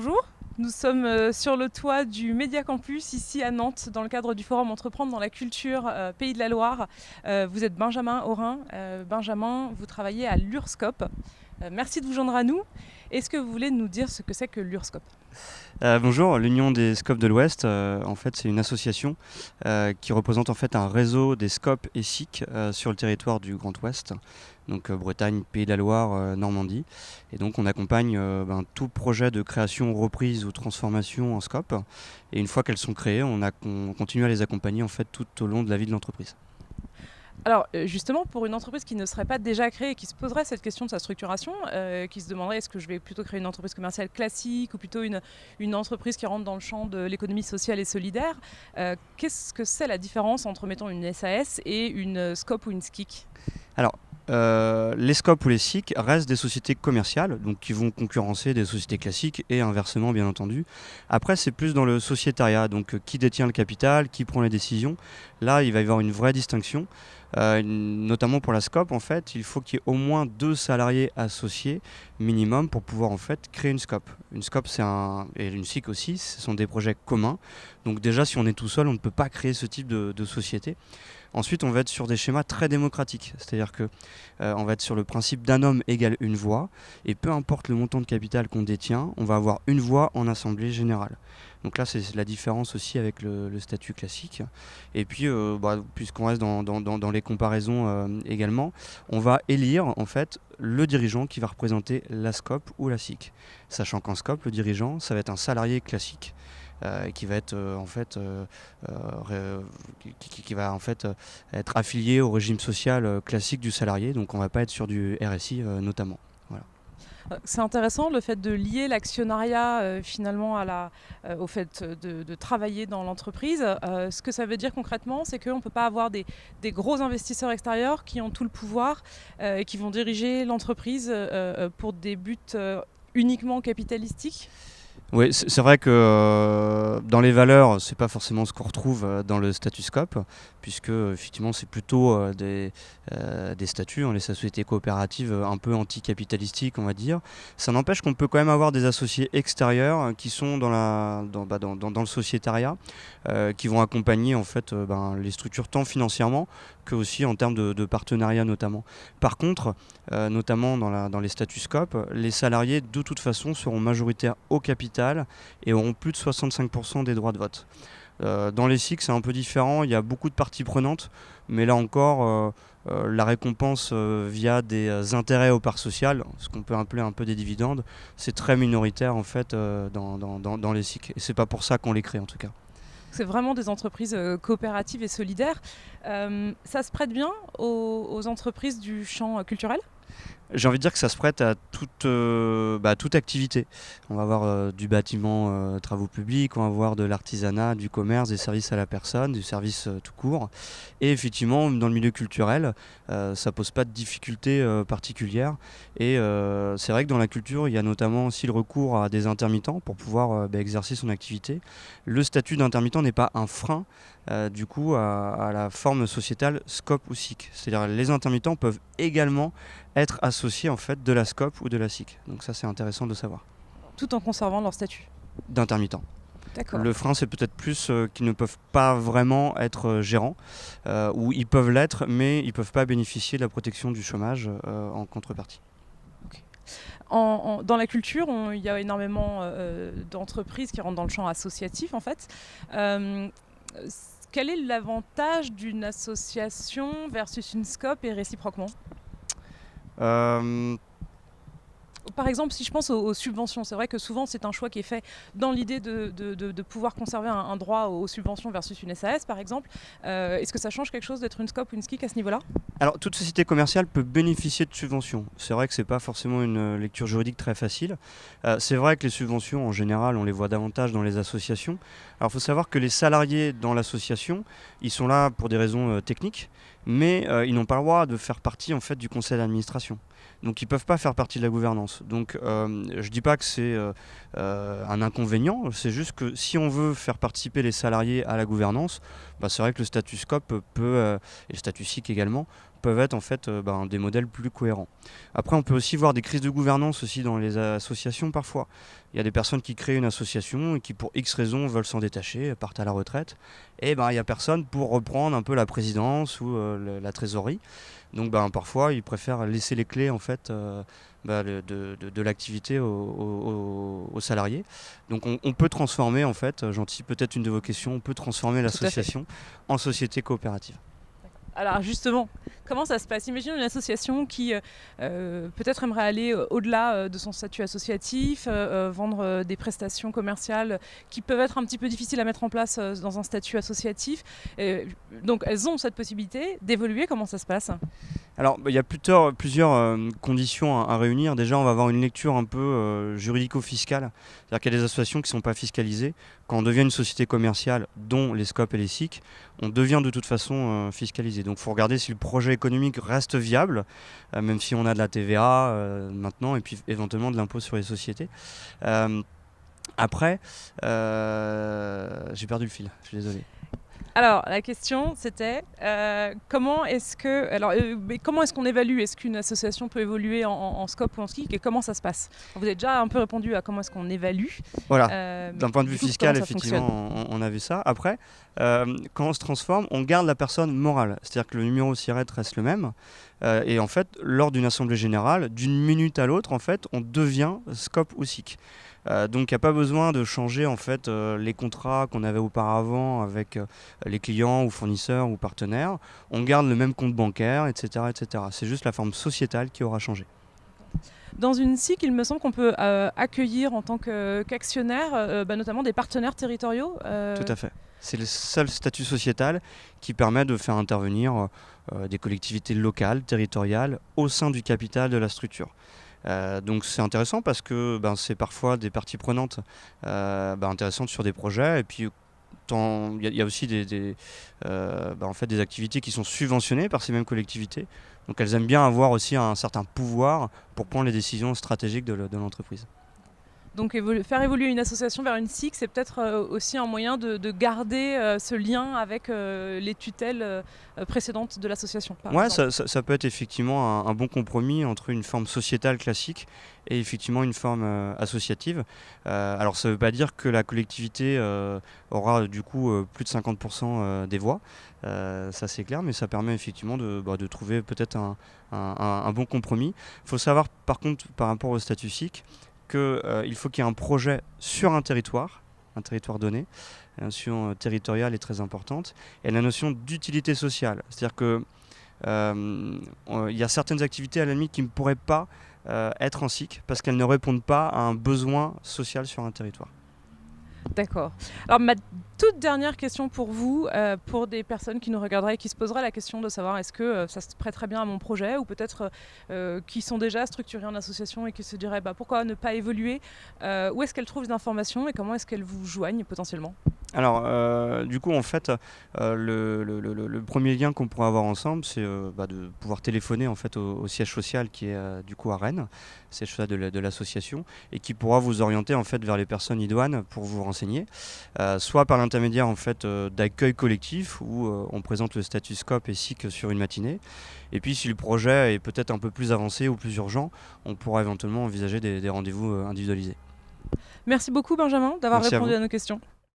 Bonjour, nous sommes sur le toit du Média Campus ici à Nantes dans le cadre du forum Entreprendre dans la culture Pays de la Loire. Vous êtes Benjamin Aurin. Benjamin, vous travaillez à l'URSCOP. Merci de vous joindre à nous. Est-ce que vous voulez nous dire ce que c'est que l'URSCOP ? Bonjour, l'Union des Scopes de l'Ouest, en fait, c'est une association qui représente en fait un réseau des Scopes et SIC sur le territoire du Grand Ouest, donc Bretagne, Pays de la Loire, Normandie. Et donc on accompagne tout projet de création, reprise ou transformation en Scope. Et une fois qu'elles sont créées, on continue à les accompagner en fait tout au long de la vie de l'entreprise. Alors justement, pour une entreprise qui ne serait pas déjà créée et qui se poserait cette question de sa structuration, qui se demanderait est-ce que je vais plutôt créer une entreprise commerciale classique ou plutôt une entreprise qui rentre dans le champ de l'économie sociale et solidaire, qu'est-ce que c'est la différence entre, mettons, une SAS et une SCOP ou une SKIC ? Alors, les SCOP ou les SIC restent des sociétés commerciales, donc qui vont concurrencer des sociétés classiques et inversement bien entendu. Après, c'est plus dans le sociétariat, donc qui détient le capital, qui prend les décisions. Là, il va y avoir une vraie distinction. Notamment pour la SCOP, en fait, il faut qu'il y ait au moins 2 salariés associés minimum pour pouvoir en fait créer une SCOP. Une SCOP, et une SIC aussi, ce sont des projets communs. Donc déjà, si on est tout seul, on ne peut pas créer ce type de société. Ensuite, on va être sur des schémas très démocratiques, c'est-à-dire que on va être sur le principe d'un homme égale une voix, et peu importe le montant de capital qu'on détient, on va avoir une voix en assemblée générale. Donc là, c'est la différence aussi avec le statut classique. Et puis, puisqu'on reste dans les comparaisons également, on va élire en fait le dirigeant qui va représenter la SCOP ou la SIC. Sachant qu'en SCOP, le dirigeant, ça va être un salarié classique. Qui va être qui va en fait être affilié au régime social classique du salarié, donc on ne va pas être sur du RSI notamment. Voilà. C'est intéressant le fait de lier l'actionnariat finalement au fait de travailler dans l'entreprise. Ce que ça veut dire concrètement, c'est qu'on ne peut pas avoir des gros investisseurs extérieurs qui ont tout le pouvoir et qui vont diriger l'entreprise pour des buts uniquement capitalistiques. Oui, c'est vrai que dans les valeurs, c'est pas forcément ce qu'on retrouve dans le statut SCOP, puisque effectivement c'est plutôt des statuts, les sociétés coopératives un peu anticapitalistiques, on va dire. Ça n'empêche qu'on peut quand même avoir des associés extérieurs qui sont dans le sociétariat, qui vont accompagner en fait les structures tant financièrement que aussi en termes de partenariat notamment. Par contre, notamment dans les statuts SCOP, les salariés de toute façon seront majoritaires au capital et auront plus de 65% des droits de vote. Dans les SIC, c'est un peu différent, il y a beaucoup de parties prenantes, mais là encore, la récompense via des intérêts aux parts sociales, ce qu'on peut appeler un peu des dividendes, c'est très minoritaire en fait dans les SIC. Et c'est pas pour ça qu'on les crée en tout cas. C'est vraiment des entreprises coopératives et solidaires. Ça se prête bien aux entreprises du champ culturel ? J'ai envie de dire que ça se prête à toute activité. On va avoir du bâtiment, travaux publics, on va avoir de l'artisanat, du commerce, des services à la personne, du service tout court. Et effectivement, dans le milieu culturel, ça pose pas de difficultés particulières. Et c'est vrai que dans la culture, il y a notamment aussi le recours à des intermittents pour pouvoir exercer son activité. Le statut d'intermittent n'est pas un frein du coup à la forme sociétale SCOP ou SIC. C'est-à-dire les intermittents peuvent également être associés en fait de la SCOP ou de la SIC. Donc ça c'est intéressant de savoir. Tout en conservant leur statut. D'intermittent. D'accord. Le frein c'est peut-être plus qu'ils ne peuvent pas vraiment être gérants, ou ils peuvent l'être mais ils ne peuvent pas bénéficier de la protection du chômage en contrepartie. Okay. Dans la culture, il y a énormément d'entreprises qui rentrent dans le champ associatif en fait. Quel est l'avantage d'une association versus une SCOP et réciproquement ? Par exemple, si je pense aux subventions, c'est vrai que souvent c'est un choix qui est fait dans l'idée de pouvoir conserver un droit aux subventions versus une SAS par exemple. Est-ce que ça change quelque chose d'être une SCOP ou une SKIC à ce niveau-là ? Alors, toute société commerciale peut bénéficier de subventions. C'est vrai que c'est pas forcément une lecture juridique très facile. C'est vrai que les subventions, en général, on les voit davantage dans les associations. Alors, il faut savoir que les salariés dans l'association, ils sont là pour des raisons techniques, mais ils n'ont pas le droit de faire partie en fait du conseil d'administration. Donc ils ne peuvent pas faire partie de la gouvernance. Donc je ne dis pas que c'est un inconvénient, c'est juste que si on veut faire participer les salariés à la gouvernance, c'est vrai que le statut SCOP et le statut SIC également peuvent être en fait des modèles plus cohérents. Après, on peut aussi voir des crises de gouvernance aussi dans les associations parfois. Il y a des personnes qui créent une association et qui pour X raisons veulent s'en détacher, partent à la retraite, et il n'y a personne pour reprendre un peu la présidence ou la trésorerie. Donc parfois ils préfèrent laisser les clés en fait de l'activité aux salariés. Donc on peut transformer en fait, j'anticipe peut-être une de vos questions, on peut transformer l'association en société coopérative. Alors justement, comment ça se passe? Imagine une association qui peut-être aimerait aller au-delà de son statut associatif, vendre des prestations commerciales qui peuvent être un petit peu difficiles à mettre en place dans un statut associatif. Donc elles ont cette possibilité d'évoluer. Comment ça se passe? Alors, il y a plusieurs conditions à réunir. Déjà, on va avoir une lecture un peu juridico-fiscale. C'est-à-dire qu'il y a des associations qui ne sont pas fiscalisées. Quand on devient une société commerciale, dont les SCOP et les SIC, on devient de toute façon fiscalisé. Donc, il faut regarder si le projet économique reste viable, même si on a de la TVA maintenant, et puis éventuellement de l'impôt sur les sociétés. Après, j'ai perdu le fil, je suis désolé. Alors, la question, c'était comment est-ce qu'on évalue? Est-ce qu'une association peut évoluer en SCOP ou en SIC et comment ça se passe? Vous avez déjà un peu répondu à comment est-ce qu'on évalue. Voilà, d'un point de vue fiscal, effectivement, on a vu ça. Après, quand on se transforme, on garde la personne morale. C'est-à-dire que le numéro SIRET reste le même. Et en fait, lors d'une assemblée générale, d'une minute à l'autre, en fait, on devient SCOP ou SIC. Donc il n'y a pas besoin de changer en fait les contrats qu'on avait auparavant avec les clients ou fournisseurs ou partenaires. On garde le même compte bancaire, etc., etc. C'est juste la forme sociétale qui aura changé. Dans une SIC, il me semble qu'on peut accueillir en tant qu'actionnaire notamment des partenaires territoriaux. Tout à fait. C'est le seul statut sociétal qui permet de faire intervenir des collectivités locales, territoriales, au sein du capital de la structure. Donc c'est intéressant parce que c'est parfois des parties prenantes intéressantes sur des projets, et puis il y a aussi des activités qui sont subventionnées par ces mêmes collectivités, donc elles aiment bien avoir aussi un certain pouvoir pour prendre les décisions stratégiques de l'entreprise. Donc faire évoluer une association vers une SIC, c'est peut-être aussi un moyen de garder ce lien avec les tutelles précédentes de l'association. Ouais, ça peut être effectivement un bon compromis entre une forme sociétale classique et effectivement une forme associative. Alors ça ne veut pas dire que la collectivité aura du coup plus de 50% des voix, ça c'est clair, mais ça permet effectivement de trouver peut-être un bon compromis. Il faut savoir par contre par rapport au statut SIC, qu'il faut qu'il y ait un projet sur un territoire donné. La notion territoriale est très importante. Et la notion d'utilité sociale. C'est-à-dire qu'il y a certaines activités à la limite qui ne pourraient pas être en SIC parce qu'elles ne répondent pas à un besoin social sur un territoire. D'accord. Alors ma toute dernière question pour vous, pour des personnes qui nous regarderaient et qui se poseraient la question de savoir est-ce que ça se prêterait bien à mon projet, ou peut-être qui sont déjà structurés en association et qui se diraient pourquoi ne pas évoluer, où est-ce qu'elles trouvent des informations et comment est-ce qu'elles vous joignent potentiellement? Alors, du coup, en fait, le premier lien qu'on pourra avoir ensemble, c'est de pouvoir téléphoner en fait au siège social qui est du coup à Rennes, siège social de l'association, et qui pourra vous orienter en fait vers les personnes idoines pour vous renseigner, soit par l'intermédiaire en fait d'accueil collectif où on présente le statut SCOP et SIC sur une matinée. Et puis, si le projet est peut-être un peu plus avancé ou plus urgent, on pourra éventuellement envisager des rendez-vous individualisés. Merci beaucoup Benjamin d'avoir répondu à nos questions.